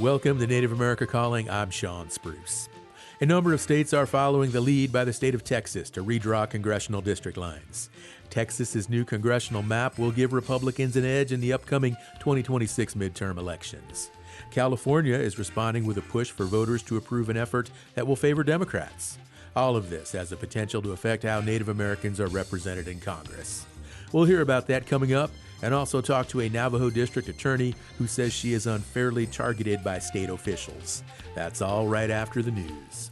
Welcome to Native America Calling. I'm Sean Spruce. A number of states are following the lead by the state of Texas to redraw congressional district lines. Texas's new congressional map will give Republicans an edge in the upcoming 2026 midterm elections. California is responding with a push for voters to approve an effort that will favor Democrats. All of this has the potential to affect how Native Americans are represented in Congress. We'll hear about that coming up, and also talk to a Navajo district attorney who says she is unfairly targeted by state officials. That's all right after the news.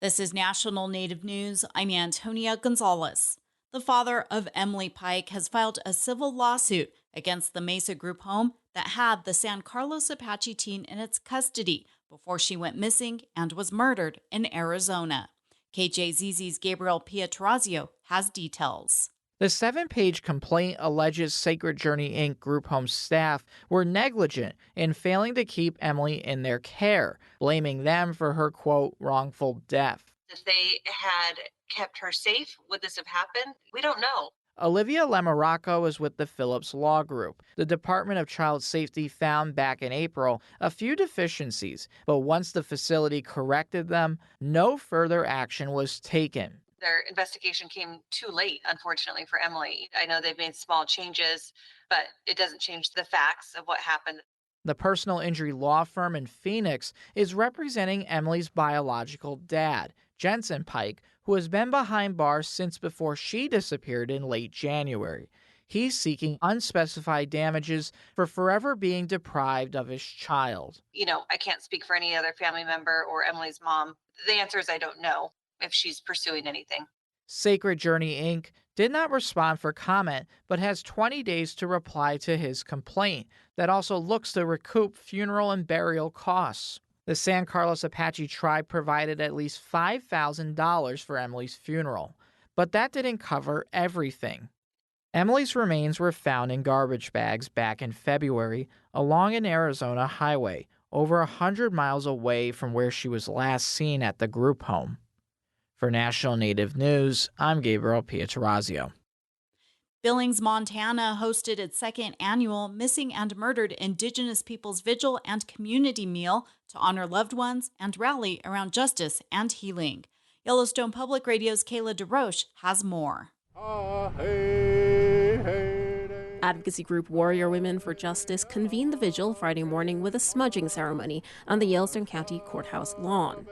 This is National Native News. I'm Antonia Gonzalez. The father of Emily Pike has filed a civil lawsuit against the Mesa Group home that had the San Carlos Apache teen in its custody before she went missing and was murdered in Arizona. KJZZ's Gabriel Pietrorazio has details. The 7-page complaint alleges Sacred Journey Inc. group home staff were negligent in failing to keep Emily in their care, blaming them for her, quote, wrongful death. If they had kept her safe, would this have happened? We don't know. Olivia Lemaraco is with the Phillips Law Group. The Department of Child Safety found back in April a few deficiencies, but once the facility corrected them, no further action was taken. Their investigation came too late, unfortunately, for Emily. I know they've made small changes, but it doesn't change the facts of what happened. The personal injury law firm in Phoenix is representing Emily's biological dad, Jensen Pike, who has been behind bars since before she disappeared in late January. He's seeking unspecified damages for forever being deprived of his child. I can't speak for any other family member or Emily's mom. The answer is I don't know if she's pursuing anything. Sacred Journey Inc. did not respond for comment, but has 20 days to reply to his complaint that also looks to recoup funeral and burial costs. The San Carlos Apache tribe provided at least $5,000 for Emily's funeral, but that didn't cover everything. Emily's remains were found in garbage bags back in February along an Arizona highway, over 100 miles away from where she was last seen at the group home. For National Native News, I'm Gabriel Pietrorazio. Billings, Montana hosted its second annual Missing and Murdered Indigenous Peoples Vigil and Community Meal to honor loved ones and rally around justice and healing. Yellowstone Public Radio's Kayla DeRoche has more. Advocacy group Warrior Women for Justice convened the vigil Friday morning with a smudging ceremony on the Yellowstone County Courthouse lawn.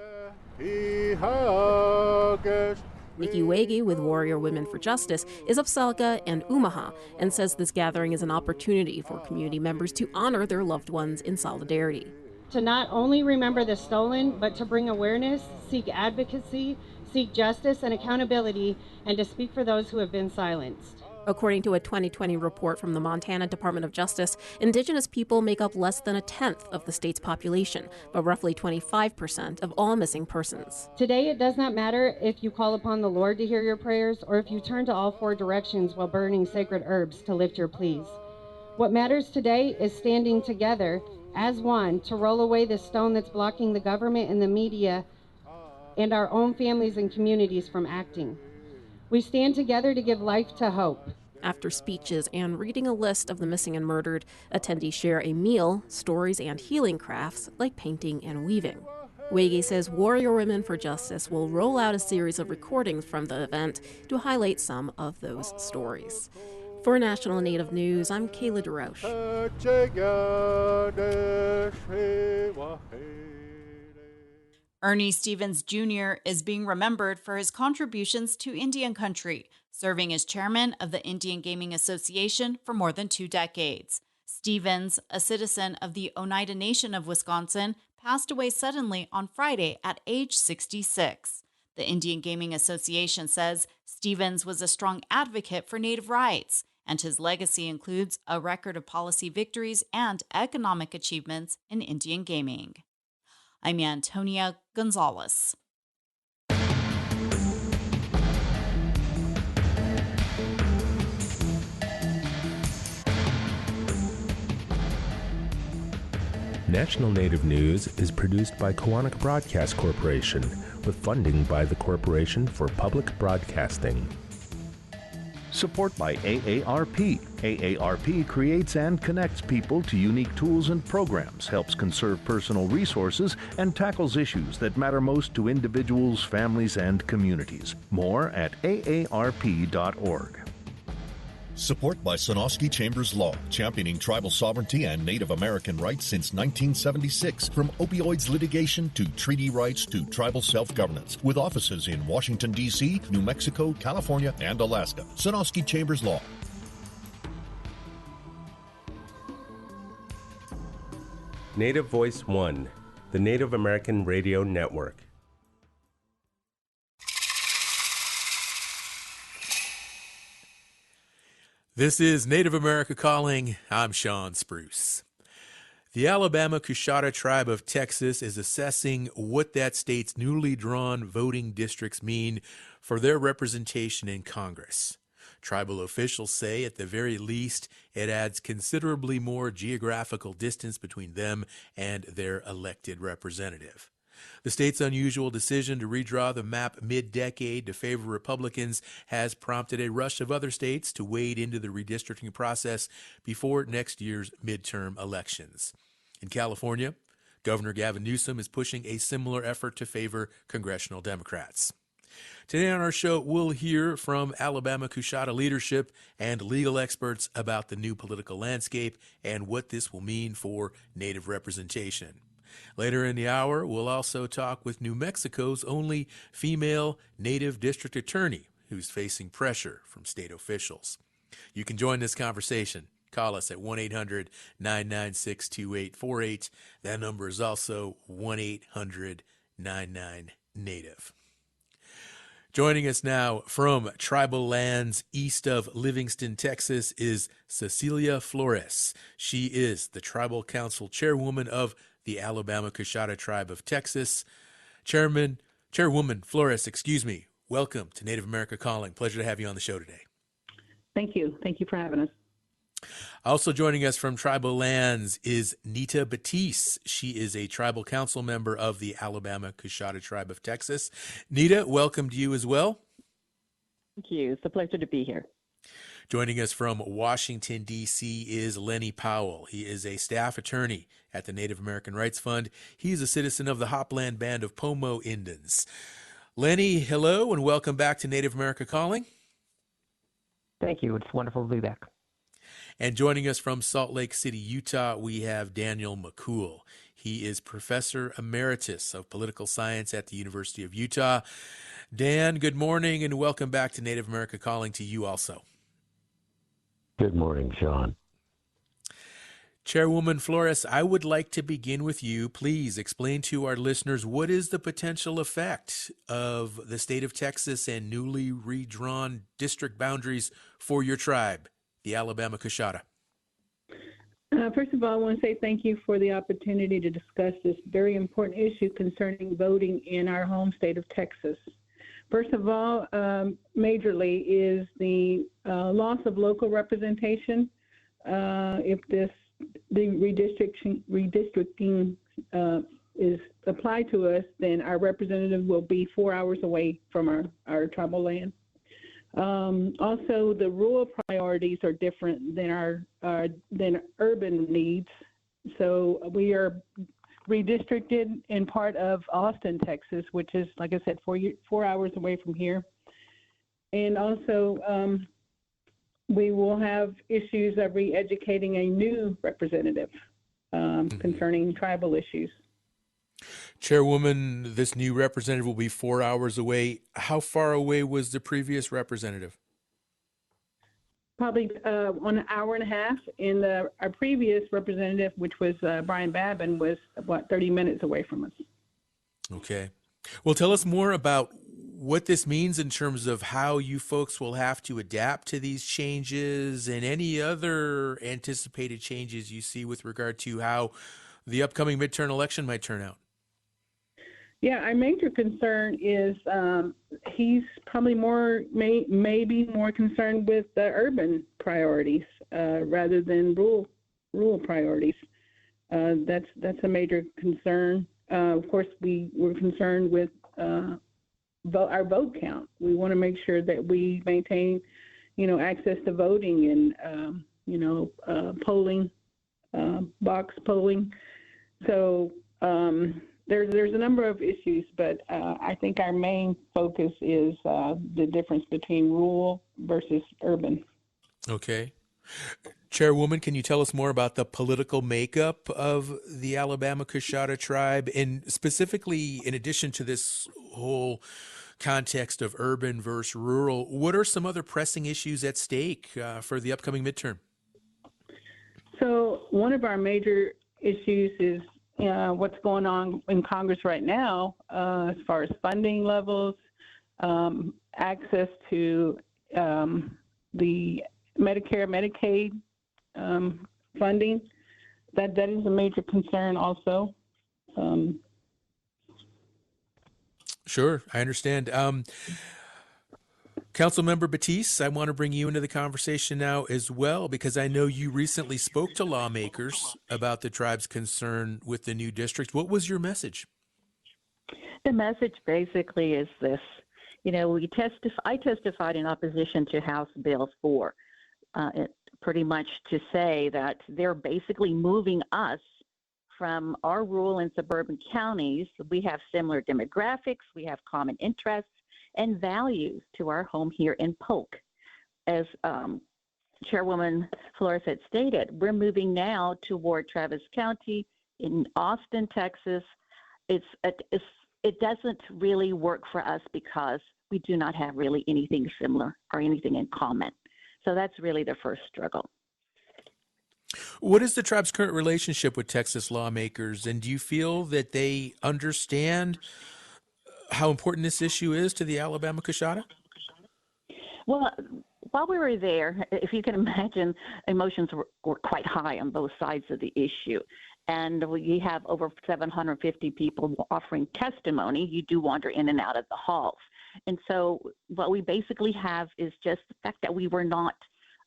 Nikki Wege with Warrior Women for Justice is of Salga and Omaha and says this gathering is an opportunity for community members to honor their loved ones in solidarity. To not only remember the stolen, but to bring awareness, seek advocacy, seek justice and accountability, and to speak for those who have been silenced. According to a 2020 report from the Montana Department of Justice, Indigenous people make up less than a tenth of the state's population, but roughly 25% of all missing persons. Today, it does not matter if you call upon the Lord to hear your prayers or if you turn to all four directions while burning sacred herbs to lift your pleas. What matters today is standing together as one to roll away the stone that's blocking the government and the media and our own families and communities from acting. We stand together to give life to hope. After speeches and reading a list of the missing and murdered, attendees share a meal, stories, and healing crafts like painting and weaving. Wege says Warrior Women for Justice will roll out a series of recordings from the event to highlight some of those stories. For National Native News, I'm Kayla DeRoche. Ernie Stevens Jr. is being remembered for his contributions to Indian country, serving as chairman of the Indian Gaming Association for more than 2 decades. Stevens, a citizen of the Oneida Nation of Wisconsin, passed away suddenly on Friday at age 66. The Indian Gaming Association says Stevens was a strong advocate for Native rights, and his legacy includes a record of policy victories and economic achievements in Indian gaming. I'm Antonia Gonzalez. National Native News is produced by Kawanak Broadcast Corporation with funding by the Corporation for Public Broadcasting. Support by AARP. AARP creates and connects people to unique tools and programs, helps conserve personal resources, and tackles issues that matter most to individuals, families, and communities. More at aarp.org. Support by Sonosky Chambers Law, championing tribal sovereignty and Native American rights since 1976. From opioids litigation to treaty rights to tribal self-governance. With offices in Washington, D.C., New Mexico, California, and Alaska. Sonosky Chambers Law. Native Voice One, the Native American Radio Network. This is Native America Calling. I'm Sean Spruce. The Alabama Coushatta Tribe of Texas is assessing what that state's newly drawn voting districts mean for their representation in Congress. Tribal officials say at the very least it adds considerably more geographical distance between them and their elected representative. The state's unusual decision to redraw the map mid-decade to favor Republicans has prompted a rush of other states to wade into the redistricting process before next year's midterm elections. In California, Governor Gavin Newsom is pushing a similar effort to favor congressional Democrats. Today on our show, we'll hear from Alabama Coushatta leadership and legal experts about the new political landscape and what this will mean for Native representation. Later in the hour, we'll also talk with New Mexico's only female Native district attorney who's facing pressure from state officials. You can join this conversation. Call us at 1-800-996-2848. That number is also 1-800-99-NATIVE. Joining us now from tribal lands east of Livingston, Texas, is Cecilia Flores. She is the Tribal Council Chairwoman of the Alabama Coushatta Tribe of Texas. Chairwoman Flores, welcome to Native America Calling. Pleasure to have you on the show today. Thank you. Thank you for having us. Also joining us from tribal lands is Nita Batiste. She is a tribal council member of the Alabama Coushatta Tribe of Texas. Nita, welcome to you as well. Thank you. It's a pleasure to be here. Joining us from Washington, D.C. is Lenny Powell. He is a staff attorney at the Native American Rights Fund. He is a citizen of the Hopland Band of Pomo Indians. Lenny, hello, and welcome back to Native America Calling. Thank you. It's wonderful to be back. And joining us from Salt Lake City, Utah, we have Daniel McCool. He is Professor Emeritus of Political Science at the University of Utah. Dan, good morning, and welcome back to Native America Calling to you also. Good morning, Sean. Chairwoman Flores, I would like to begin with you. Please explain to our listeners what is the potential effect of the state of Texas and newly redrawn district boundaries for your tribe, the Alabama Coushatta. First of all, I want to say thank you for the opportunity to discuss this very important issue concerning voting in our home state of Texas. First of all, majorly is the loss of local representation. If the redistricting is applied to us, then our representative will be 4 hours away from our tribal land. Also, the rural priorities are different than than urban needs. So we are redistricted in part of Austin, Texas, which is, like I said, 4 hours away from here. And also, we will have issues of re-educating a new representative concerning tribal issues. Chairwoman, this new representative will be 4 hours away. How far away was the previous representative? Probably on an hour and a half. And our previous representative, which was Brian Babin, was about 30 minutes away from us. Okay. Well, tell us more about what this means in terms of how you folks will have to adapt to these changes and any other anticipated changes you see with regard to how the upcoming midterm election might turn out. Yeah, our major concern is he's probably maybe more concerned with the urban priorities rather than rural priorities. That's a major concern. Of course, we're concerned with our vote count. We want to make sure that we maintain, access to voting and, polling, box polling. So there's a number of issues, but I think our main focus is the difference between rural versus urban. Okay. Chairwoman, can you tell us more about the political makeup of the Alabama Coushatta tribe? And specifically, in addition to this whole context of urban versus rural, what are some other pressing issues at stake for the upcoming midterm? So one of our major issues is what's going on in Congress right now as far as funding levels, access to the Medicare, Medicaid funding. That is a major concern also. Sure, I understand. Councilmember Batiste, I want to bring you into the conversation now as well, because I know you recently spoke to lawmakers about the tribe's concern with the new district. What was your message? The message basically is this. I testified in opposition to House Bill 4, pretty much to say that they're basically moving us from our rural and suburban counties. We have similar demographics, we have common interests and values to our home here in Polk. As Chairwoman Flores had stated, we're moving now toward Travis County in Austin, Texas. It doesn't really work for us because we do not have really anything similar or anything in common. So that's really the first struggle. What is the tribe's current relationship with Texas lawmakers, and do you feel that they understand how important this issue is to the Alabama Coushatta? Well, while we were there, if you can imagine, emotions were quite high on both sides of the issue. And we have over 750 people offering testimony. You do wander in and out of the halls. And so what we basically have is just the fact that we were not,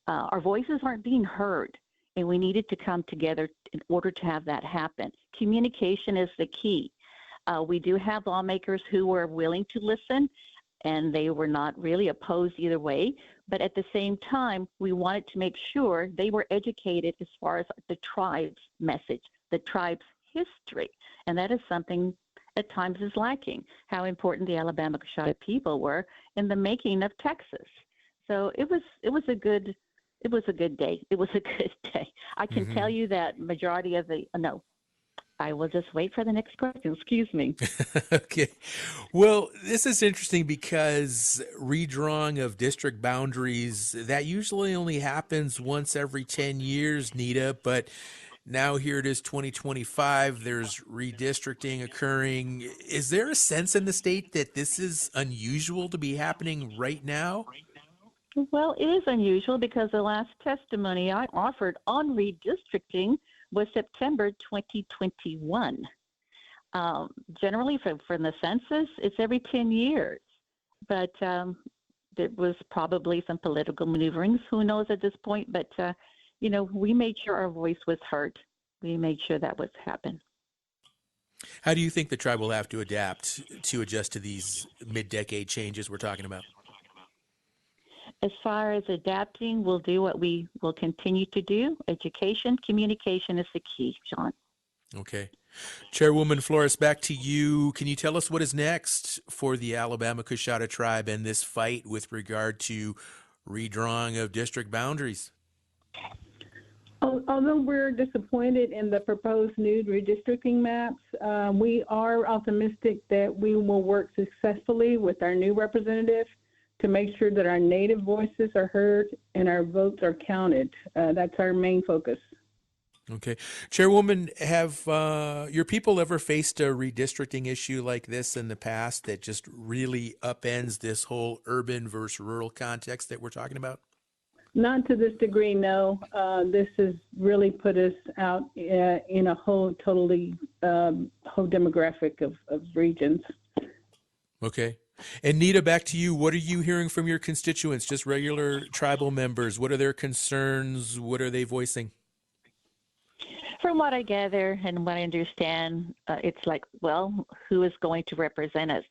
our voices aren't being heard. And we needed to come together in order to have that happen. Communication is the key. We do have lawmakers who were willing to listen, and they were not really opposed either way. But at the same time, we wanted to make sure they were educated as far as the tribe's message, the tribe's history. And that is something at times is lacking, how important the Alabama Coushatta people were in the making of Texas. So it was a good day. It was a good day. I can tell you that majority of I will just wait for the next question. Excuse me. Okay. Well, this is interesting because redrawing of district boundaries, that usually only happens once every 10 years, Nita, but now here it is 2025. There's redistricting occurring. Is there a sense in the state that this is unusual to be happening right now? Well, it is unusual because the last testimony I offered on redistricting was September 2021. Generally, from the census, it's every 10 years. But there was probably some political maneuverings. Who knows at this point? But, we made sure our voice was heard. We made sure that was happen. How do you think the tribe will have to adapt to adjust to these mid-decade changes we're talking about? As far as adapting, we'll do what we will continue to do. Education, communication is the key, Sean. Okay. Chairwoman Flores, back to you. Can you tell us what is next for the Alabama Coushatta tribe and this fight with regard to redrawing of district boundaries? Although we're disappointed in the proposed new redistricting maps, we are optimistic that we will work successfully with our new representative to make sure that our Native voices are heard and our votes are counted. That's our main focus. Okay. Chairwoman, have your people ever faced a redistricting issue like this in the past that just really upends this whole urban versus rural context that we're talking about? Not to this degree, no. This has really put us out in a whole demographic of regions. Okay. And Nita, back to you. What are you hearing from your constituents, just regular tribal members? What are their concerns? What are they voicing? For From what I gather and what I understand, it's like, well, who is going to represent us?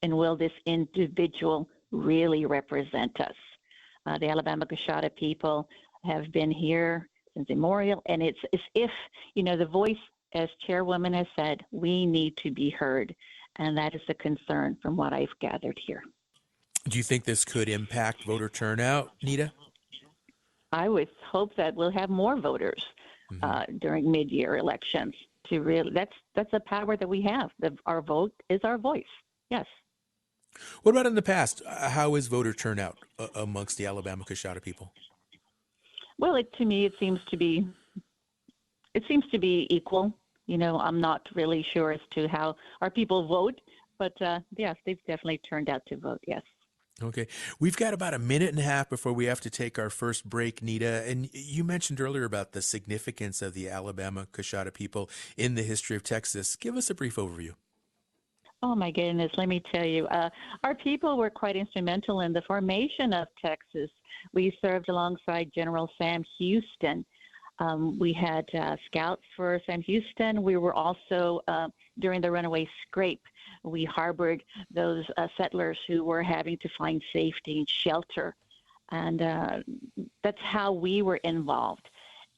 And will this individual really represent us? The Alabama Coshada people have been here since immemorial, and it's as if, the voice, as Chairwoman has said, we need to be heard, and that is the concern from what I've gathered here. Do you think this could impact voter turnout, Nita? I would hope that we'll have more voters during mid-year elections. To really, that's a power that we have. Our vote is our voice. Yes. What about in the past? How is voter turnout amongst the Alabama Coshada people? Well, to me, it seems to be equal. I'm not really sure as to how our people vote, but yes, they've definitely turned out to vote. Yes. Okay. We've got about a minute and a half before we have to take our first break, Nita. And you mentioned earlier about the significance of the Alabama Coshada people in the history of Texas. Give us a brief overview. Oh, my goodness. Let me tell you, our people were quite instrumental in the formation of Texas. We served alongside General Sam Houston. We had scouts for Sam Houston. We were also, during the runaway scrape, we harbored those settlers who were having to find safety and shelter. And that's how we were involved.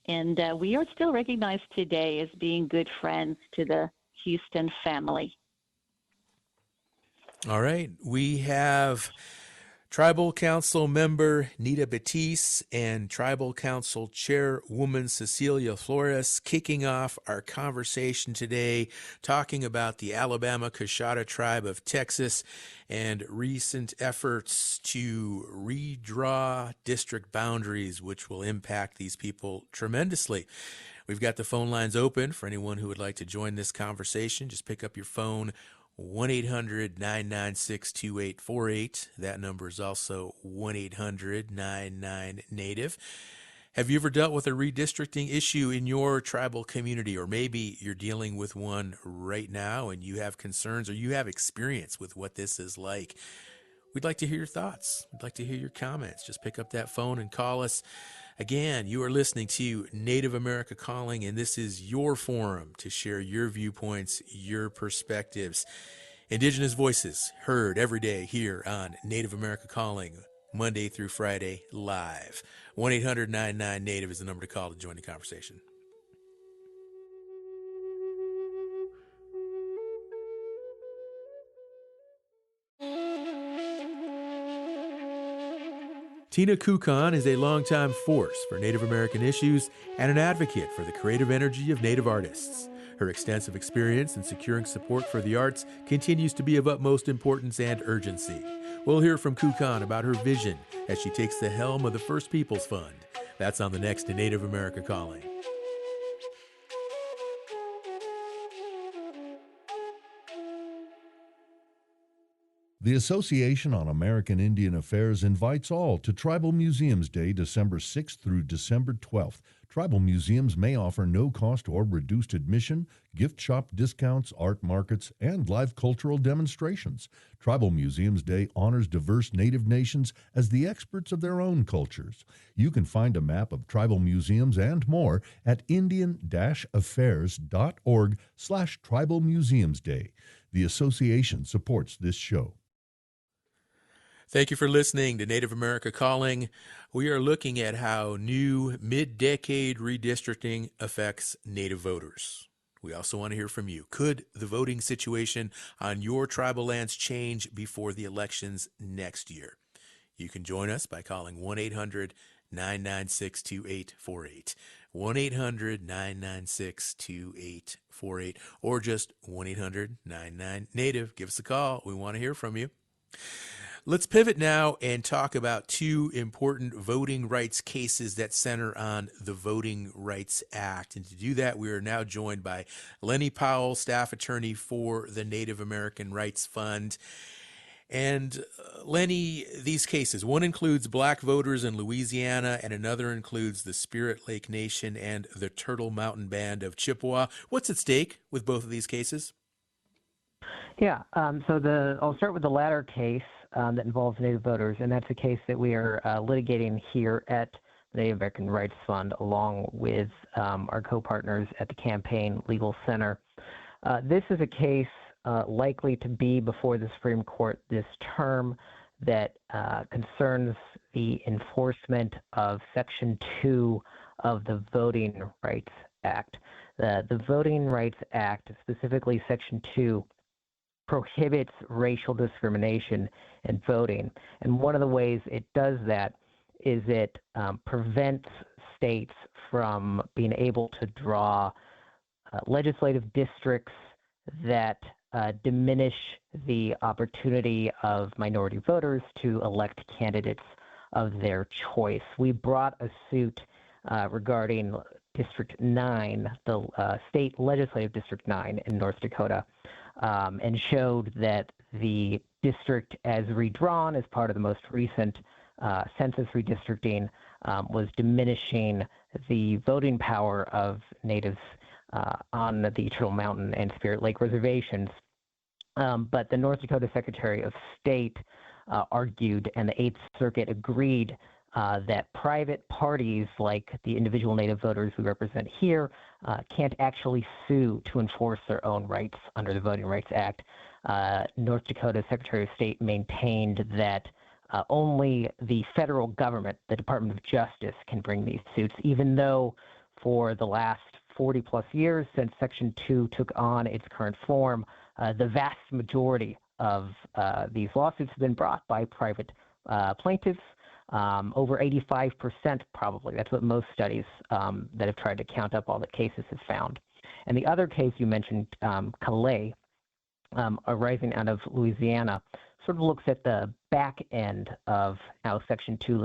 And we are still recognized today as being good friends to the Houston family. All right. We have Tribal Council member Nita Batiste and Tribal Council Chairwoman Cecilia Flores kicking off our conversation today, talking about the Alabama Coshada Tribe of Texas and recent efforts to redraw district boundaries, which will impact these people tremendously. We've got the phone lines open for anyone who would like to join this conversation. Just pick up your phone, 1-800-996-2848. That number is also 1-800-99-NATIVE. Have you ever dealt with a redistricting issue in your tribal community, or maybe you're dealing with one right now and you have concerns or you have experience with what this is like? We'd like to hear your thoughts. We'd like to hear your comments. Just pick up that phone and call us. Again, you are listening to Native America Calling, and this is your forum to share your viewpoints, your perspectives. Indigenous voices heard every day here on Native America Calling, Monday through Friday, live. 1-800-99-NATIVE is the number to call to join the conversation. Tina Kukan is a longtime force for Native American issues and an advocate for the creative energy of Native artists. Her extensive experience in securing support for the arts continues to be of utmost importance and urgency. We'll hear from Kukan about her vision as she takes the helm of the First Peoples Fund. That's on the next Native America Calling. The Association on American Indian Affairs invites all to Tribal Museums Day, December 6th through December 12th. Tribal museums may offer no-cost or reduced admission, gift shop discounts, art markets, and live cultural demonstrations. Tribal Museums Day honors diverse Native nations as the experts of their own cultures. You can find a map of tribal museums and more at indian-affairs.org/Tribal Museums Day. The association supports this show. Thank you for listening to Native America Calling. We are looking at how new mid-decade redistricting affects Native voters. We also want to hear from you. Could the voting situation on your tribal lands change before the elections next year? You can join us by calling 1-800-996-2848, 1-800-996-2848, or just 1-800-99-NATIVE. Give us a call. We want to hear from you. Let's pivot now and talk about two important voting rights cases that center on the Voting Rights Act. And to do that, we are now joined by Lenny Powell, staff attorney for the Native American Rights Fund. And Lenny, these cases, one includes black voters in Louisiana and another includes the Spirit Lake Nation and the Turtle Mountain Band of Chippewa. What's at stake with both of these cases? Yeah, I'll start with the latter case that involves Native voters, and that's a case that we are litigating here at the Native American Rights Fund, along with our co-partners at the Campaign Legal Center. This is a case likely to be before the Supreme Court this term that concerns the enforcement of Section 2 of the Voting Rights Act. The Voting Rights Act, specifically Section 2, prohibits racial discrimination in voting. And one of the ways it does that is it prevents states from being able to draw legislative districts that diminish the opportunity of minority voters to elect candidates of their choice. We brought a suit regarding District 9, the state legislative District 9 in North Dakota, and showed that the district as redrawn as part of the most recent census redistricting was diminishing the voting power of natives on the Turtle Mountain and Spirit Lake reservations. But the North Dakota Secretary of State argued, and the Eighth Circuit agreed, that private parties like the individual Native voters we represent here can't actually sue to enforce their own rights under the Voting Rights Act. North Dakota Secretary of State maintained that only the federal government, the Department of Justice, can bring these suits, even though for the last 40 plus years since Section 2 took on its current form, the vast majority of these lawsuits have been brought by private plaintiffs. Over 85% probably. That's what most studies that have tried to count up all the cases have found. And the other case you mentioned, Calais, arising out of Louisiana, sort of looks at the back end of how Section 2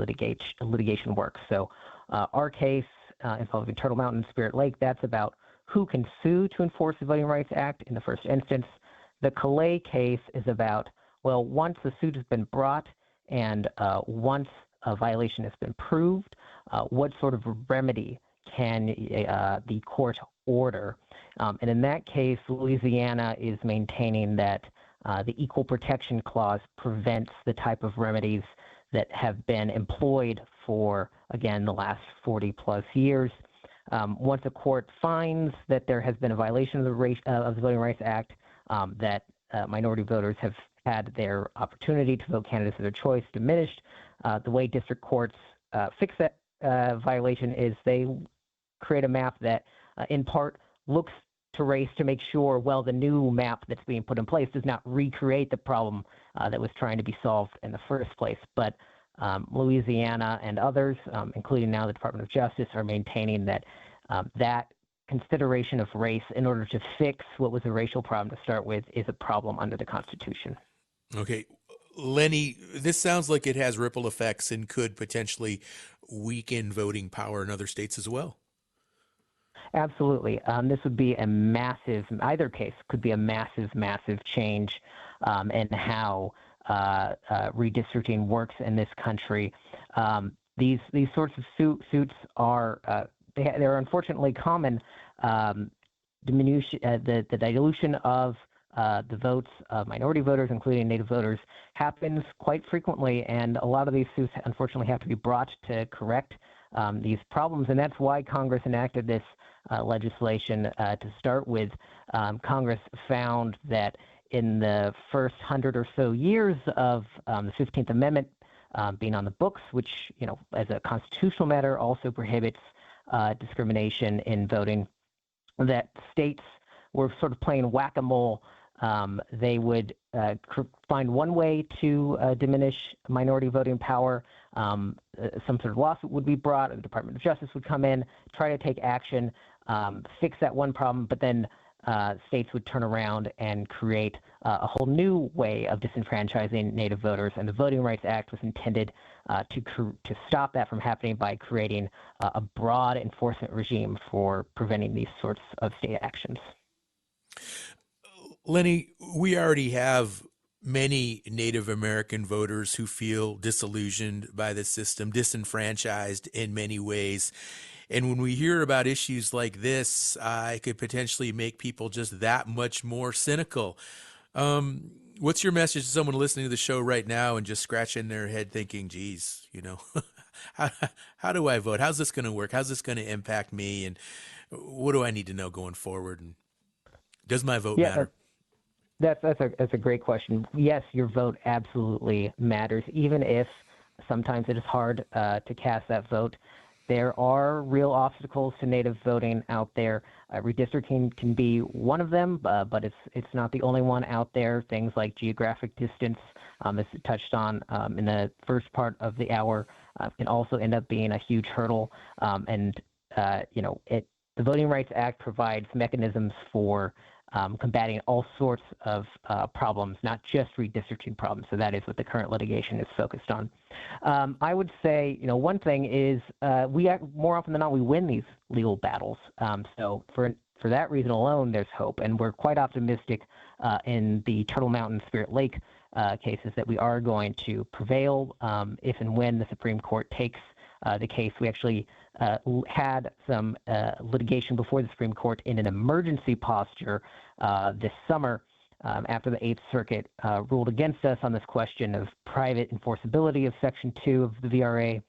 litigation works. So our case involving Turtle Mountain and Spirit Lake, that's about who can sue to enforce the Voting Rights Act in the first instance. The Calais case is about, well, once the suit has been brought and once a violation has been proved, what sort of remedy can the court order? And in that case, Louisiana is maintaining that the Equal Protection Clause prevents the type of remedies that have been employed for, again, the last 40 plus years. Once a court finds that there has been a violation of the Voting Rights Act, that minority voters have had their opportunity to vote candidates of their choice diminished, the way district courts fix that violation is they create a map that in part looks to race to make sure, well, the new map that's being put in place does not recreate the problem that was trying to be solved in the first place. But Louisiana and others, including now the Department of Justice, are maintaining that that consideration of race in order to fix what was a racial problem to start with is a problem under the Constitution. Okay. Lenny, this sounds like it has ripple effects and could potentially weaken voting power in other states as well. Absolutely. This would be a massive, either case could be a massive, massive change in how redistricting works in this country. These sorts of suits are they're unfortunately common. The dilution of the votes of minority voters, including Native voters, happens quite frequently, and a lot of these suits unfortunately have to be brought to correct these problems, and that's why Congress enacted this legislation to start with. Congress found that in the first 100 or so years of the 15th Amendment being on the books, which, you know, as a constitutional matter also prohibits discrimination in voting, that states were sort of playing whack-a-mole. They would find one way to diminish minority voting power. Some sort of lawsuit would be brought, the Department of Justice would come in, try to take action, fix that one problem, but then states would turn around and create a whole new way of disenfranchising Native voters. And the Voting Rights Act was intended to stop that from happening by creating a broad enforcement regime for preventing these sorts of state actions. Lenny, we already have many Native American voters who feel disillusioned by the system, disenfranchised in many ways. And when we hear about issues like this, it could potentially make people just that much more cynical. What's your message to someone listening to the show right now and just scratching their head thinking, geez, you know, how do I vote? How's this going to work? How's this going to impact me? And what do I need to know going forward? And does my vote matter? That's a great question. Yes, your vote absolutely matters, even if sometimes it is hard to cast that vote. There are real obstacles to Native voting out there. Redistricting can be one of them, but it's not the only one out there. Things like geographic distance, as touched on in the first part of the hour, can also end up being a huge hurdle. The Voting Rights Act provides mechanisms for combating all sorts of problems, not just redistricting problems. So that is what the current litigation is focused on. I would say, one thing is more often than not, we win these legal battles. So for that reason alone, there's hope. And we're quite optimistic in the Turtle Mountain Spirit Lake cases that we are going to prevail if and when the Supreme Court takes the case. We actually had some litigation before the Supreme Court in an emergency posture this summer after the Eighth Circuit ruled against us on this question of private enforceability of Section 2 of the VRA.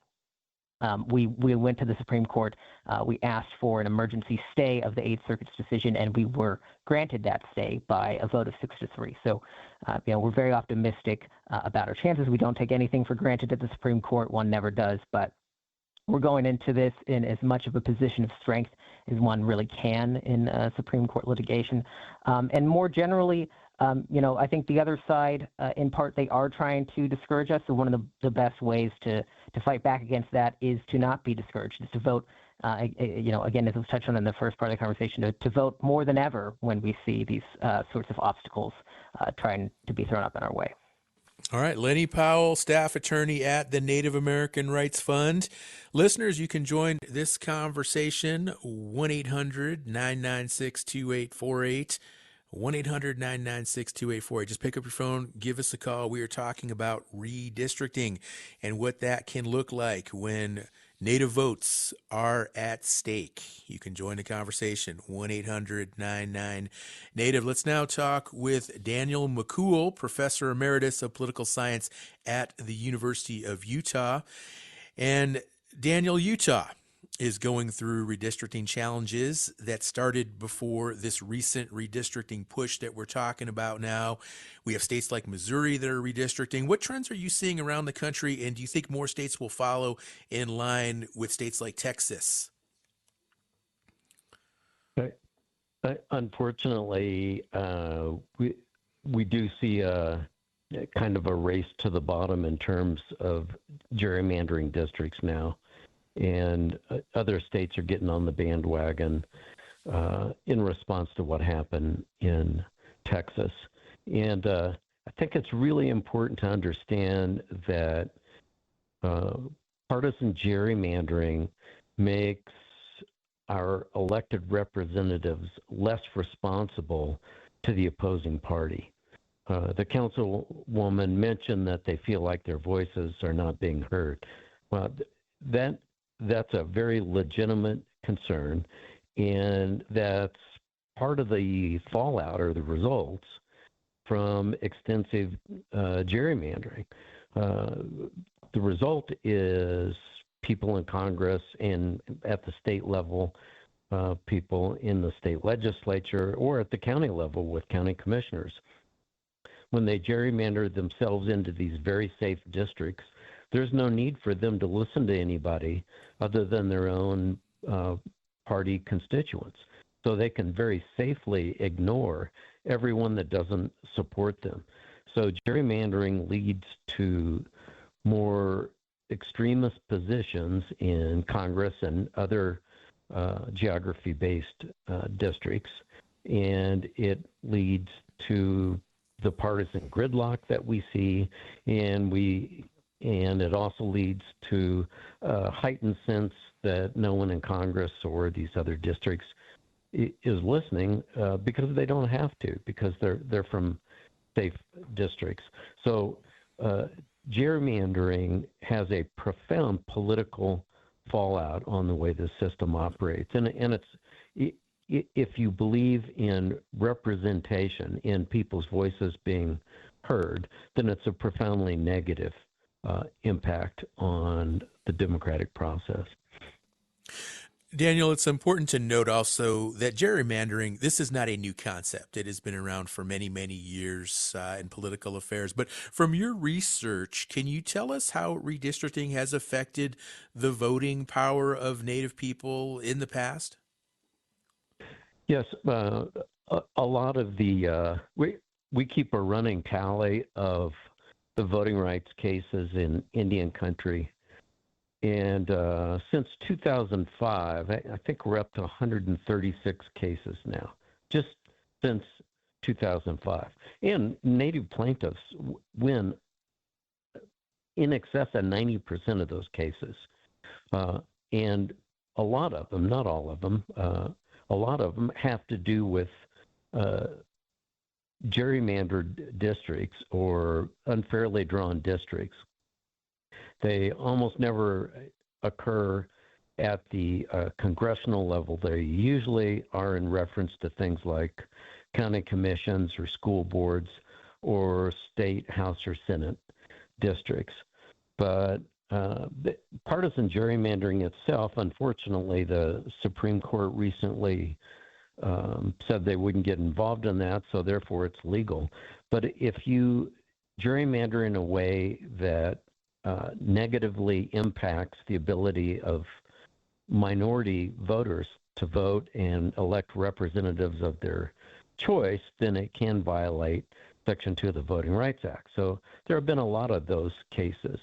We went to the Supreme Court. We asked for an emergency stay of the Eighth Circuit's decision, and we were granted that stay by a vote of 6-3. So, we're very optimistic about our chances. We don't take anything for granted at the Supreme Court. One never does, but we're going into this in as much of a position of strength as one really can in Supreme Court litigation. And more generally, I think the other side, in part, they are trying to discourage us. So one of the best ways to fight back against that is to not be discouraged, is to vote, again, as was touched on in the first part of the conversation, to vote more than ever when we see these sorts of obstacles trying to be thrown up in our way. All right, Lenny Powell, staff attorney at the Native American Rights Fund. Listeners, you can join this conversation, 1-800-996-2848, 1-800-996-2848. Just pick up your phone, give us a call. We are talking about redistricting and what that can look like when Native votes are at stake. You can join the conversation, 1-800-99-NATIVE. Let's now talk with Daniel McCool, Professor Emeritus of Political Science at the University of Utah. And Daniel, Utah is going through redistricting challenges that started before this recent redistricting push that we're talking about now. We have states like Missouri that are redistricting. What trends are you seeing around the country, and do you think more states will follow in line with states like Texas? Unfortunately, we do see a kind of a race to the bottom in terms of gerrymandering districts now. And other states are getting on the bandwagon in response to what happened in Texas. And I think it's really important to understand that partisan gerrymandering makes our elected representatives less responsible to the opposing party. The councilwoman mentioned that they feel like their voices are not being heard. Well, that's a very legitimate concern, and that's part of the fallout or the results from extensive gerrymandering. The result is people in Congress and at the state level, people in the state legislature, or at the county level with county commissioners. When they gerrymander themselves into these very safe districts, there's no need for them to listen to anybody other than their own party constituents. So they can very safely ignore everyone that doesn't support them. So gerrymandering leads to more extremist positions in Congress and other geography-based districts, and it leads to the partisan gridlock that we see, and it also leads to a heightened sense that no one in Congress or these other districts is listening because they don't have to, because they're from safe districts. So gerrymandering has a profound political fallout on the way the system operates, and it's if you believe in representation, in people's voices being heard, then it's a profoundly negative impact on the democratic process. Daniel, it's important to note also that gerrymandering, this is not a new concept. It has been around for many, many years in political affairs. But from your research, can you tell us how redistricting has affected the voting power of Native people in the past? Yes, a lot of the we keep a running tally of the voting rights cases in Indian country, and since 2005, I think we're up to 136 cases now, just since 2005. And Native plaintiffs win in excess of 90% of those cases, and a lot of them, not all of them. A lot of them have to do with gerrymandered districts or unfairly drawn districts. They almost never occur at the congressional level. They usually are in reference to things like county commissions or school boards or state House or Senate districts. But the partisan gerrymandering itself, unfortunately, the Supreme Court recently said they wouldn't get involved in that, so therefore it's legal. But if you gerrymander in a way that negatively impacts the ability of minority voters to vote and elect representatives of their choice, then it can violate Section 2 of the Voting Rights Act. So there have been a lot of those cases.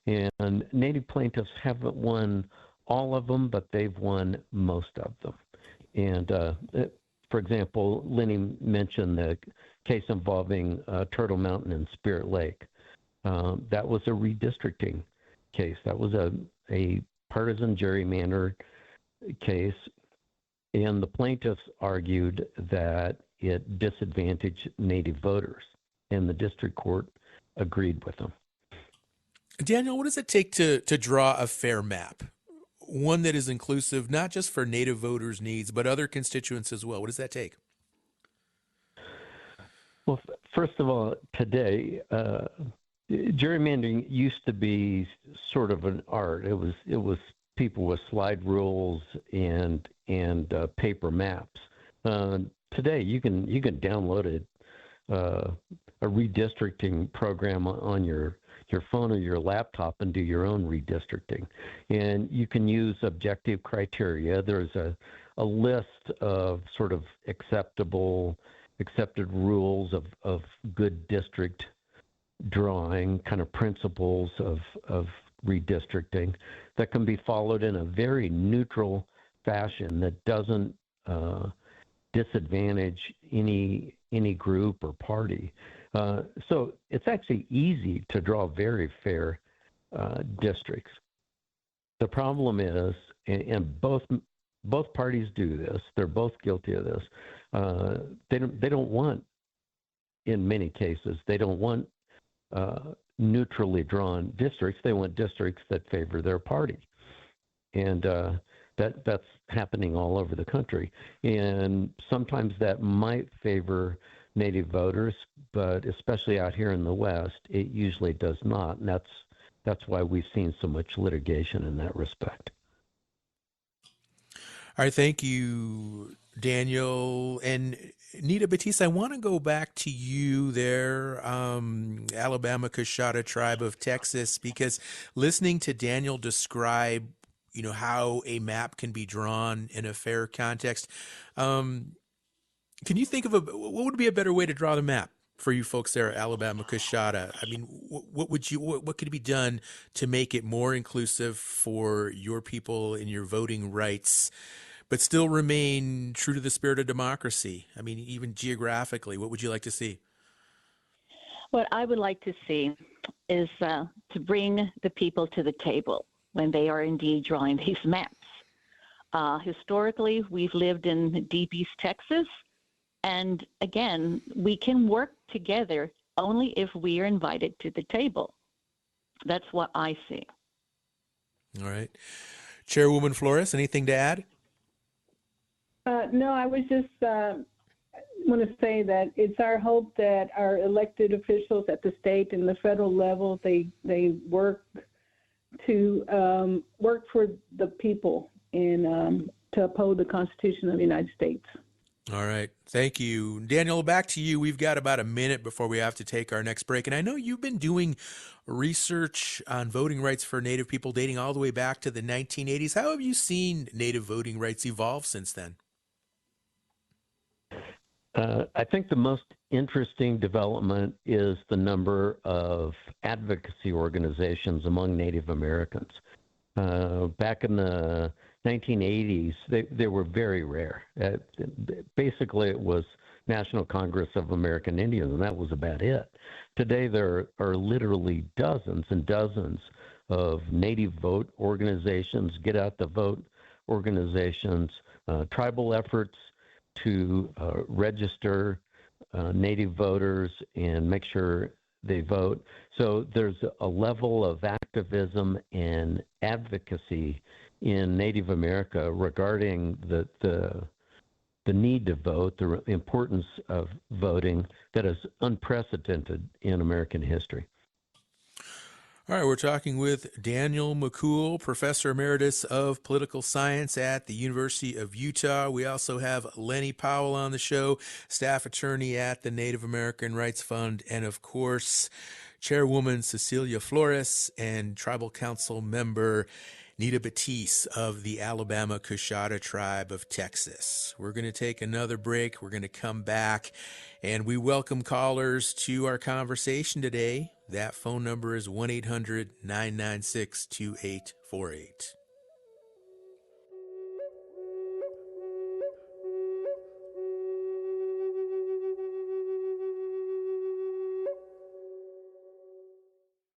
And Native plaintiffs haven't won all of them, but they've won most of them. And, for example, Lenny mentioned the case involving Turtle Mountain and Spirit Lake. That was a redistricting case. That was a partisan gerrymander case. And the plaintiffs argued that it disadvantaged Native voters, and the district court agreed with them. Daniel, what does it take to draw a fair map? One that is inclusive, not just for Native voters' needs, but other constituents as well. What does that take? Well, first of all, today, gerrymandering used to be sort of an art. It was people with slide rules and paper maps. Today, you can download a redistricting program on your phone or your laptop and do your own redistricting. And you can use objective criteria. There's a list of sort of accepted rules of good district drawing, kind of principles of redistricting that can be followed in a very neutral fashion that doesn't disadvantage any group or party. So it's actually easy to draw very fair districts. The problem is, and both parties do this, they're both guilty of this. They don't want, in many cases, they don't want neutrally drawn districts. They want districts that favor their party. And that's happening all over the country. And sometimes that might favor Native voters, but especially out here in the West, it usually does not. And that's why we've seen so much litigation in that respect. All right, thank you, Daniel. And Nita Batista, I want to go back to you there, Alabama Coshada tribe of Texas, because listening to Daniel describe, how a map can be drawn in a fair context, can you think of what would be a better way to draw the map for you folks there at Alabama Coshada? I mean, what could be done to make it more inclusive for your people and your voting rights, but still remain true to the spirit of democracy? I mean, even geographically, what would you like to see? What I would like to see is to bring the people to the table when they are indeed drawing these maps. Historically, we've lived in Deep East Texas. And again, we can work together only if we are invited to the table. That's what I see. All right. Chairwoman Flores, anything to add? No, I was just want to say that it's our hope that our elected officials at the state and the federal level, they work to work for the people and to uphold the Constitution of the United States. All right. Thank you. Daniel, back to you. We've got about a minute before we have to take our next break. And I know you've been doing research on voting rights for Native people dating all the way back to the 1980s. How have you seen Native voting rights evolve since then? I think the most interesting development is the number of advocacy organizations among Native Americans. Back in the 1980s, they were very rare. Basically, it was National Congress of American Indians, and that was about it. Today, there are literally dozens and dozens of Native vote organizations, get out the vote organizations, tribal efforts to register Native voters and make sure they vote. So there's a level of activism and advocacy in Native America regarding the need to vote, the importance of voting that is unprecedented in American history. All right, we're talking with Daniel McCool, Professor Emeritus of Political Science at the University of Utah. We also have Lenny Powell on the show, staff attorney at the Native American Rights Fund, and of course, Chairwoman Cecilia Flores and Tribal Council member Nita Batiste of the Alabama Coshada Tribe of Texas. We're going to take another break. We're going to come back, and we welcome callers to our conversation today. That phone number is 1-800-996-2848.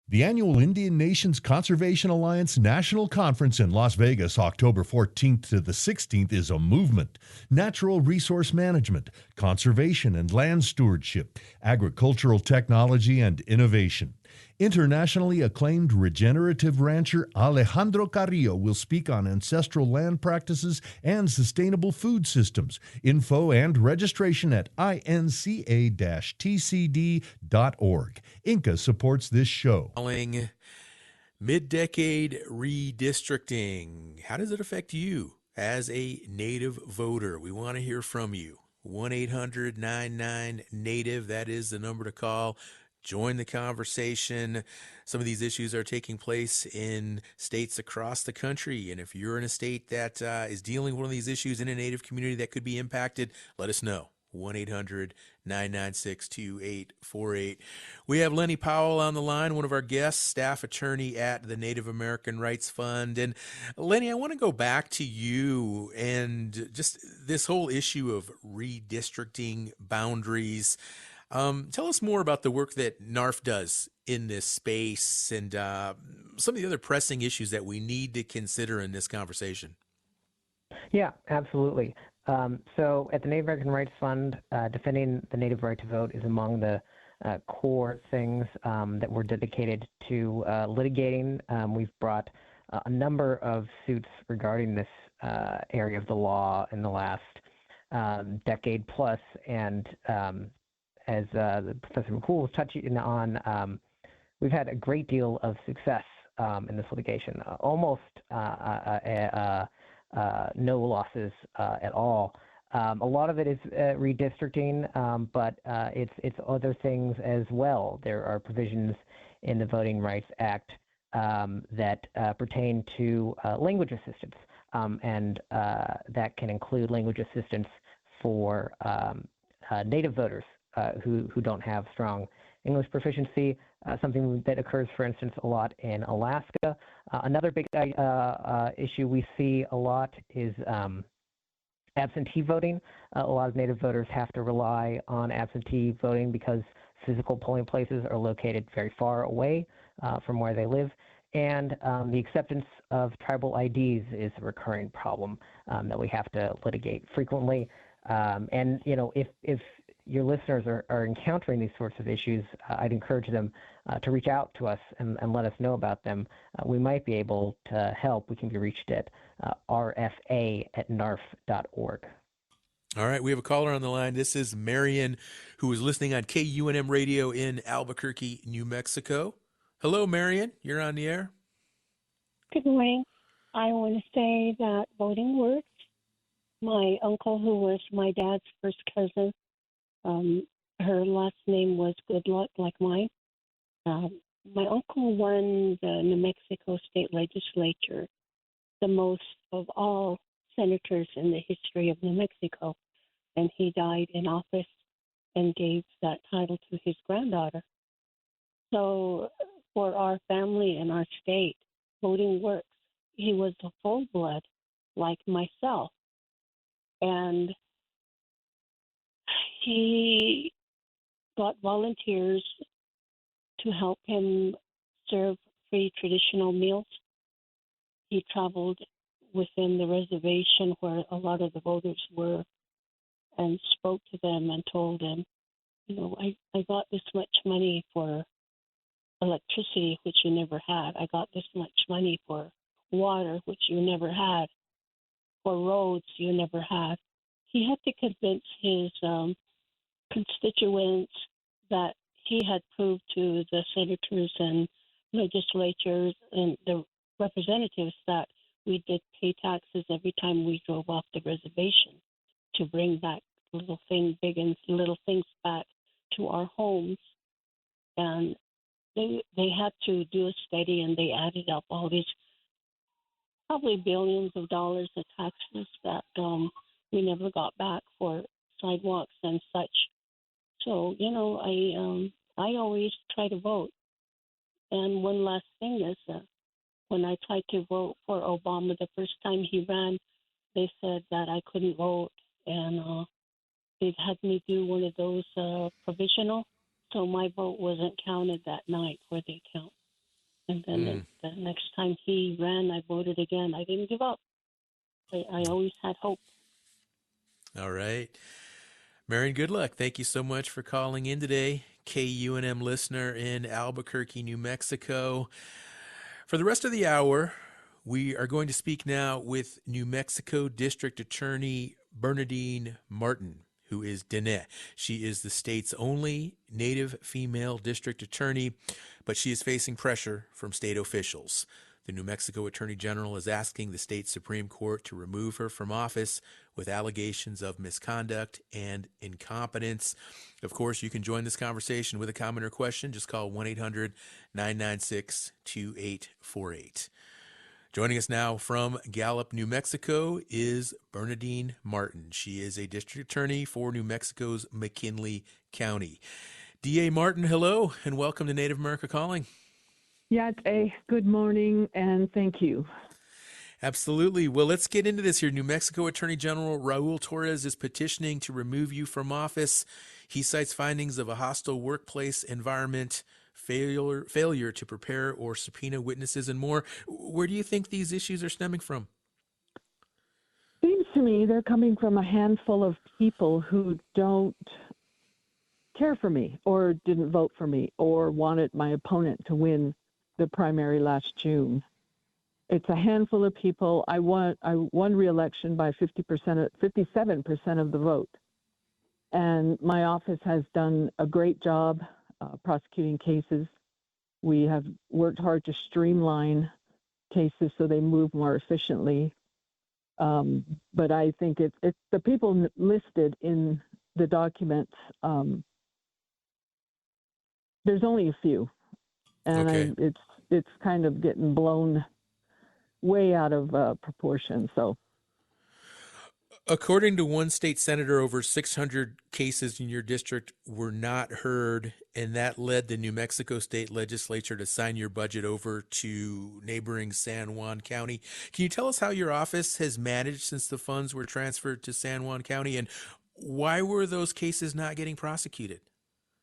The annual Indian Nations Conservation Alliance National Conference in Las Vegas, October 14th to the 16th, is a movement. Natural resource management, conservation and land stewardship, agricultural technology and innovation. Internationally acclaimed regenerative rancher Alejandro Carrillo will speak on ancestral land practices and sustainable food systems. Info and registration at inca-tcd.org. Inca supports this show. Mid-decade redistricting. How does it affect you as a Native voter? We want to hear from you. 1-800-99-NATIVE. That is the number to call. Join the conversation. Some of these issues are taking place in states across the country. And if you're in a state that is dealing with one of these issues in a Native community that could be impacted, let us know. 1-800-996-2848. We have Lenny Powell on the line, one of our guests, staff attorney at the Native American Rights Fund. And Lenny, I want to go back to you and just this whole issue of redistricting boundaries. Tell us more about the work that NARF does in this space and some of the other pressing issues that we need to consider in this conversation. Yeah, absolutely. So at the Native American Rights Fund, defending the Native right to vote is among the core things that we're dedicated to litigating. We've brought a number of suits regarding this area of the law in the last decade plus, and as Professor McCool was touching on, we've had a great deal of success in this litigation, almost no losses at all. A lot of it is redistricting, but it's other things as well. There are provisions in the Voting Rights Act that pertain to language assistance, and that can include language assistance for Native voters who don't have strong English proficiency, something that occurs, for instance, a lot in Alaska. Another big issue we see a lot is absentee voting. A lot of Native voters have to rely on absentee voting because physical polling places are located very far away from where they live. And the acceptance of tribal IDs is a recurring problem that we have to litigate frequently. And, you know, if your listeners are encountering these sorts of issues, I'd encourage them to reach out to us and let us know about them. We might be able to help. We can be reached at rfa@narf.org. All right, we have a caller on the line. This is Marion, who is listening on KUNM radio in Albuquerque, New Mexico. Hello, Marion. You're on the air. Good morning. I want to say that voting works. My uncle, who was my dad's first cousin, her last name was Good Luck, like mine. My uncle won the New Mexico state legislature, the most of all senators in the history of New Mexico, and he died in office and gave that title to his granddaughter. So for our family and our state, voting works. He was a full blood like myself. And he got volunteers to help him serve free traditional meals. He traveled within the reservation where a lot of the voters were and spoke to them and told them, I got this much money for electricity, which you never had. I got this much money for water, which you never had, for roads you never had. He had to convince his constituents that he had proved to the senators and legislatures and the representatives that we did pay taxes every time we drove off the reservation to bring back little things, big and little things back to our homes. And they had to do a study, and they added up all these probably billions of dollars of taxes that we never got back for sidewalks and such. So, I always try to vote. And one last thing is when I tried to vote for Obama the first time he ran, they said that I couldn't vote, and they had me do one of those provisional, so my vote wasn't counted that night where they count. And then the next time he ran, I voted again. I didn't give up. I always had hope. All right. Marion, good luck. Thank you so much for calling in today. KUNM listener in Albuquerque, New Mexico. For the rest of the hour, we are going to speak now with New Mexico District Attorney Bernadine Martin, who is Diné. She is the state's only Native female district attorney, but she is facing pressure from state officials. The New Mexico Attorney General is asking the state Supreme Court to remove her from office with allegations of misconduct and incompetence. Of course, you can join this conversation with a comment or question. Just call 1-800-996-2848. Joining us now from Gallup, New Mexico is Bernadine Martin. She is a district attorney for New Mexico's McKinley County. D.A. Martin, hello, and welcome to Native America Calling. Good morning, and thank you. Absolutely. Well, let's get into this here. New Mexico Attorney General Raul Torres is petitioning to remove you from office. He cites findings of a hostile workplace environment, failure to prepare or subpoena witnesses, and more. Where do you think these issues are stemming from? Seems to me they're coming from a handful of people who don't care for me or didn't vote for me or wanted my opponent to win the primary last June. It's a handful of people. I won re-election by 57% of the vote. And my office has done a great job prosecuting cases. We have worked hard to streamline cases so they move more efficiently. But I think it's the people listed in the documents. There's only a few, and okay. It's kind of getting blown way out of proportion. So, according to one state senator, over 600 cases in your district were not heard, and that led the New Mexico State Legislature to sign your budget over to neighboring San Juan County. Can you tell us how your office has managed since the funds were transferred to San Juan County, and why were those cases not getting prosecuted?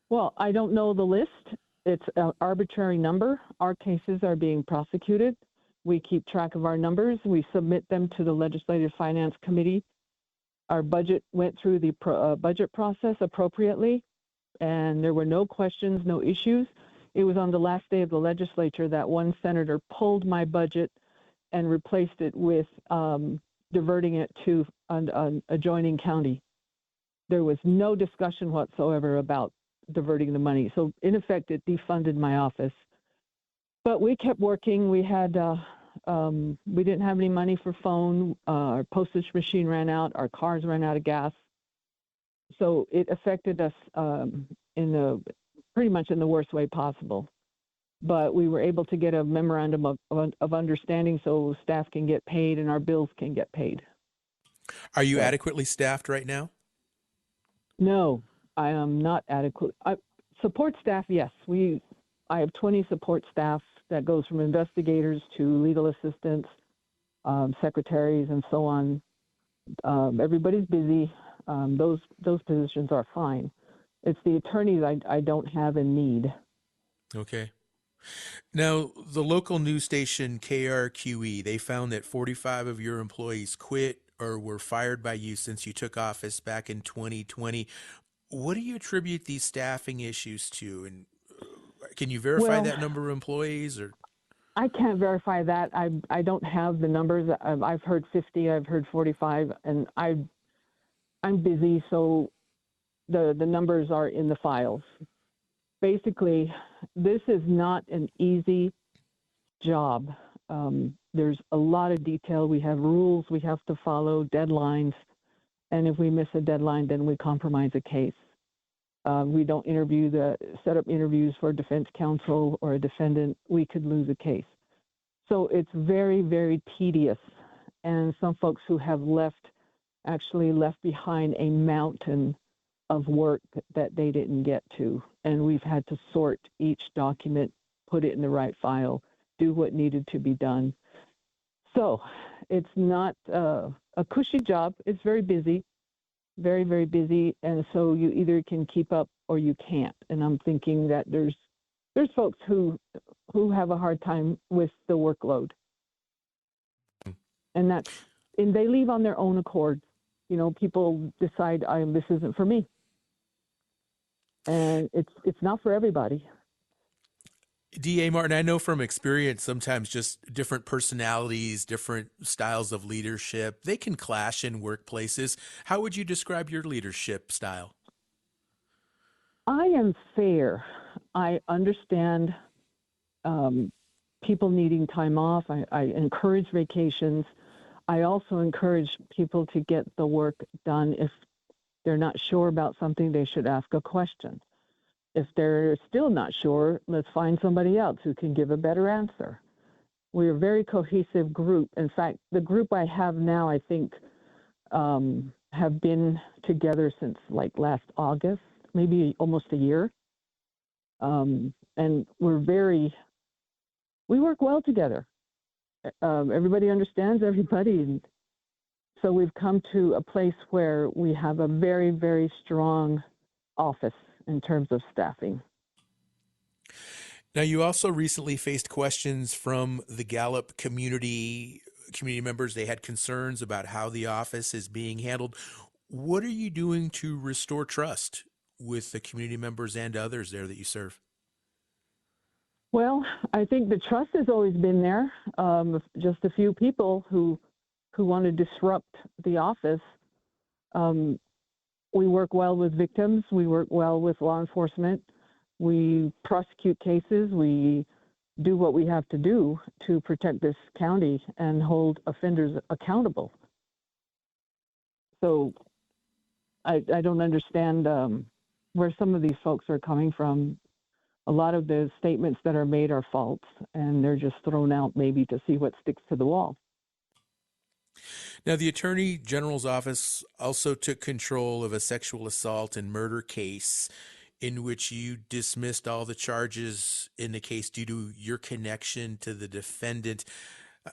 Well, I don't know the list. It's an arbitrary number. Our cases are being prosecuted. We keep track of our numbers. We submit them to the Legislative Finance Committee. Our budget went through the budget process appropriately, and there were no questions, no issues. It was on the last day of the legislature that one senator pulled my budget and replaced it with diverting it to an adjoining county. There was no discussion whatsoever about diverting the money. So in effect, it defunded my office. But we kept working. We had We didn't have any money for phone. Our postage machine ran out. Our cars ran out of gas. So it affected us pretty much in the worst way possible. But we were able to get a memorandum of understanding so staff can get paid and our bills can get paid. Are you adequately staffed right now? No, I am not adequate. Support staff, yes. I have 20 support staff that goes from investigators to legal assistants, secretaries, and so on. Everybody's busy. Those positions are fine. It's the attorneys I don't have and need. Okay. Now, the local news station KRQE, they found that 45 of your employees quit or were fired by you since you took office back in 2020. What do you attribute these staffing issues to? And can you verify that number of employees? Or I can't verify that. I don't have the numbers. I've heard 50, I've heard 45, and I'm busy, so the numbers are in the files. Basically, this is not an easy job. There's a lot of detail. We have rules we have to follow, deadlines, and if we miss a deadline, then we compromise a case. We don't set up interviews for a defense counsel or a defendant. We could lose a case. So it's very, very tedious. And some folks who have actually left behind a mountain of work that they didn't get to. And we've had to sort each document, put it in the right file, do what needed to be done. So it's not a cushy job. It's very busy, very, very busy. And so you either can keep up or you can't. And I'm thinking that there's folks who have a hard time with the workload. And they leave on their own accord. You know, people decide, this isn't for me. And it's not for everybody. D.A. Martin, I know from experience, sometimes just different personalities, different styles of leadership, they can clash in workplaces. How would you describe your leadership style? I am fair. I understand people needing time off. I encourage vacations. I also encourage people to get the work done. If they're not sure about something, they should ask a question. If they're still not sure, let's find somebody else who can give a better answer. We're a very cohesive group. In fact, the group I have now, I think, have been together since like last August, maybe almost a year. And we work well together. Everybody understands everybody. And so we've come to a place where we have a very, very strong office in terms of staffing. Now, you also recently faced questions from the Gallup community members. They had concerns about how the office is being handled. What are you doing to restore trust with the community members and others there that you serve? Well, I think the trust has always been there. Just a few people who want to disrupt the office. We work well with victims. We work well with law enforcement. We prosecute cases. We do what we have to do to protect this county and hold offenders accountable. So I don't understand where some of these folks are coming from. A lot of the statements that are made are false, and they're just thrown out maybe to see what sticks to the wall. Now, the Attorney General's office also took control of a sexual assault and murder case in which you dismissed all the charges in the case due to your connection to the defendant.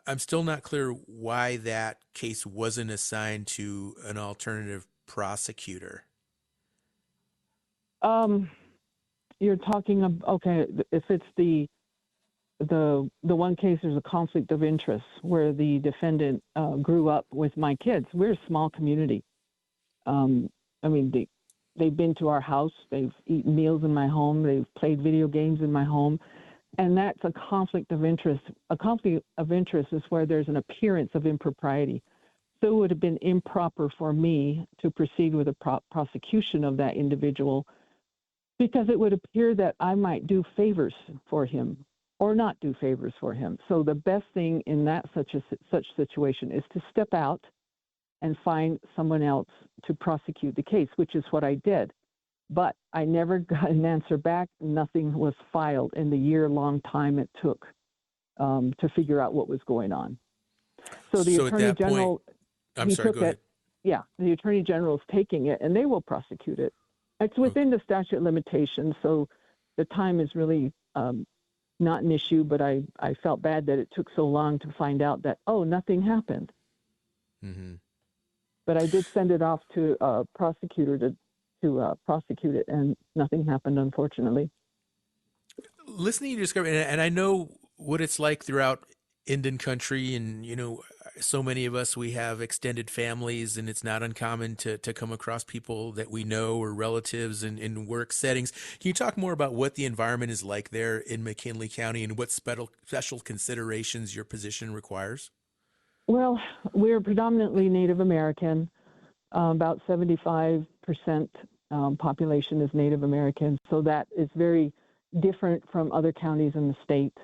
I'm still not clear why that case wasn't assigned to an alternative prosecutor. You're talking about, okay, if it's the one case, there's a conflict of interest where the defendant grew up with my kids. We're a small community. They've been to our house. They've eaten meals in my home. They've played video games in my home. And that's a conflict of interest. A conflict of interest is where there's an appearance of impropriety. So it would have been improper for me to proceed with a prosecution of that individual because it would appear that I might do favors for him. or not do favors for him. So the best thing in such situation is to step out and find someone else to prosecute the case, which is what I did. But I never got an answer back. Nothing was filed in the year-long time it took to figure out what was going on. So the Attorney General, the Attorney General is taking it, and they will prosecute it. It's within the statute of limitations, so the time is really not an issue, but I felt bad that it took so long to find out that, nothing happened. Mm-hmm. But I did send it off to a prosecutor to prosecute it, and nothing happened, unfortunately. Listening to your discovery, and I know what it's like throughout Indian country, and, so many of us, we have extended families, and it's not uncommon to come across people that we know or relatives in work settings. Can you talk more about what the environment is like there in McKinley County and what special considerations your position requires? Well, we're predominantly Native American. About 75% population is Native American, so that is very different from other counties in the state.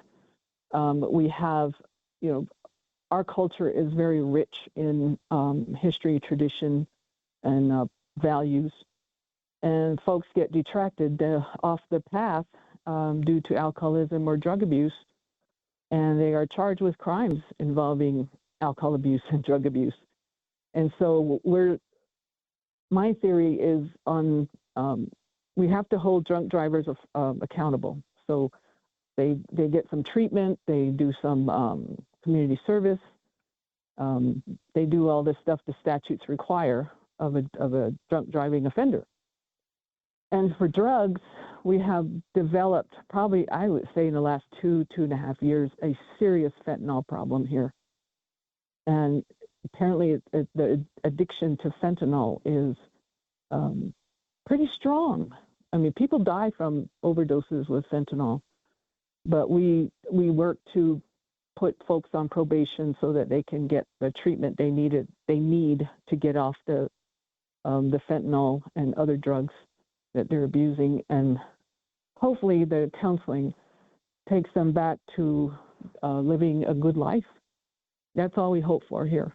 We have, our culture is very rich in history, tradition, and values, and folks get detracted off the path due to alcoholism or drug abuse, and they are charged with crimes involving alcohol abuse and drug abuse. And so my theory is we have to hold drunk drivers accountable. So they get some treatment, they do some community service, they do all this stuff the statutes require of a drunk driving offender. And for drugs, we have developed probably, I would say in the last 2.5 years, a serious fentanyl problem here. And apparently the addiction to fentanyl is pretty strong. I mean, people die from overdoses with fentanyl, but we work to put folks on probation so that they can get the treatment they need to get off the fentanyl and other drugs that they're abusing, and hopefully the counseling takes them back to living a good life. That's all we hope for here.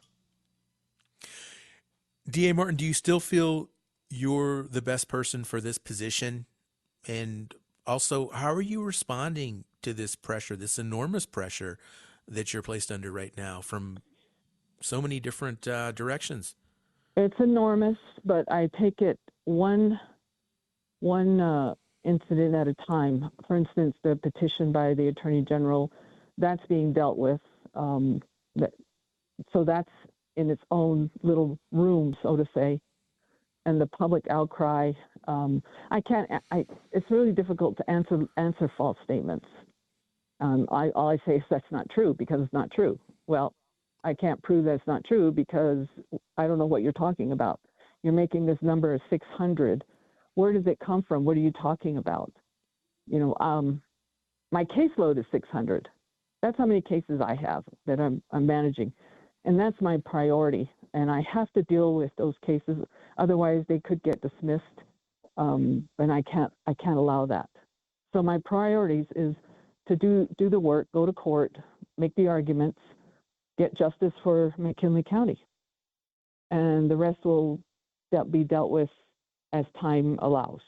D.A. Martin, do you still feel you're the best person for this position? And also, how are you responding to this pressure, this enormous pressure that you're placed under right now from so many different directions? It's enormous, but I take it one incident at a time. For instance, the petition by the Attorney General, that's being dealt with. So that's in its own little room, so to say. And the public outcry, it's really difficult to answer false statements. All I say is that's not true because it's not true. Well, I can't prove that's not true because I don't know what you're talking about. You're making this number of 600. Where does it come from? What are you talking about? My caseload is 600. That's how many cases I have that I'm managing. And that's my priority. And I have to deal with those cases. Otherwise, they could get dismissed. And I can't allow that. So my priorities is to do the work, go to court, make the arguments, get justice for McKinley County. And the rest will be dealt with as time allows.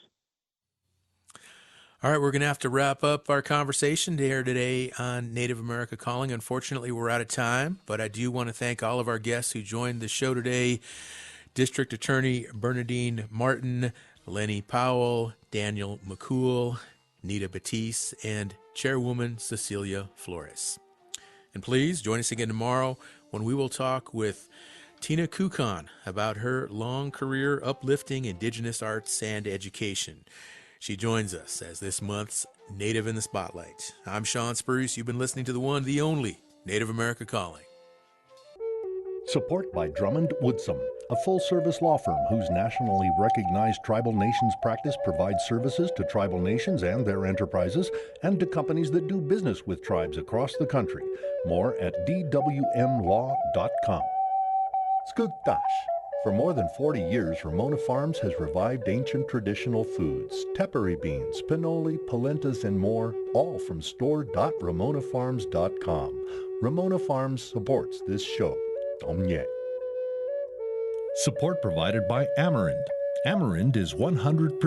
All right, we're going to have to wrap up our conversation here today on Native America Calling. Unfortunately, we're out of time, but I do want to thank all of our guests who joined the show today. District Attorney Bernadine Martin, Lenny Powell, Daniel McCool, Nita Batiste, and Chairwoman Cecilia Flores. And please join us again tomorrow when we will talk with Tina Kukan about her long career uplifting Indigenous arts and education. She joins us as this month's Native in the Spotlight. I'm Sean Spruce. You've been listening to the one, the only Native America Calling. Support by Drummond Woodsum, a full-service law firm whose nationally recognized tribal nations practice provides services to tribal nations and their enterprises and to companies that do business with tribes across the country. More at dwmlaw.com. Skugtash. For more than 40 years, Ramona Farms has revived ancient traditional foods, tepary beans, pinoli, polentas, and more, all from store.ramonafarms.com. Ramona Farms supports this show. Omnie. Support provided by Amerind. Amerind is 100%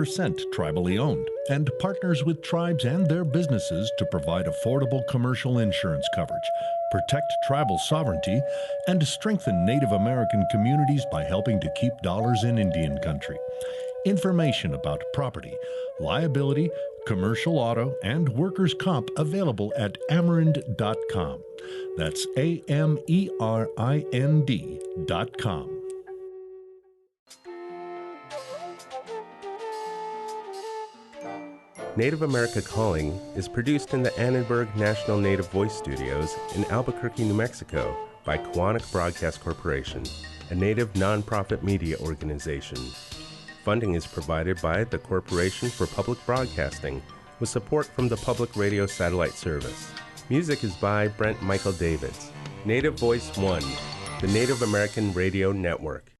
tribally owned and partners with tribes and their businesses to provide affordable commercial insurance coverage, protect tribal sovereignty, and strengthen Native American communities by helping to keep dollars in Indian country. Information about property, liability, commercial auto, and workers' comp available at amerind.com. That's AMERIND.com. Native America Calling is produced in the Annenberg National Native Voice Studios in Albuquerque, New Mexico by Quantic Broadcast Corporation, a Native nonprofit media organization. Funding is provided by the Corporation for Public Broadcasting with support from the Public Radio Satellite Service. Music is by Brent Michael Davids. Native Voice One, the Native American Radio Network.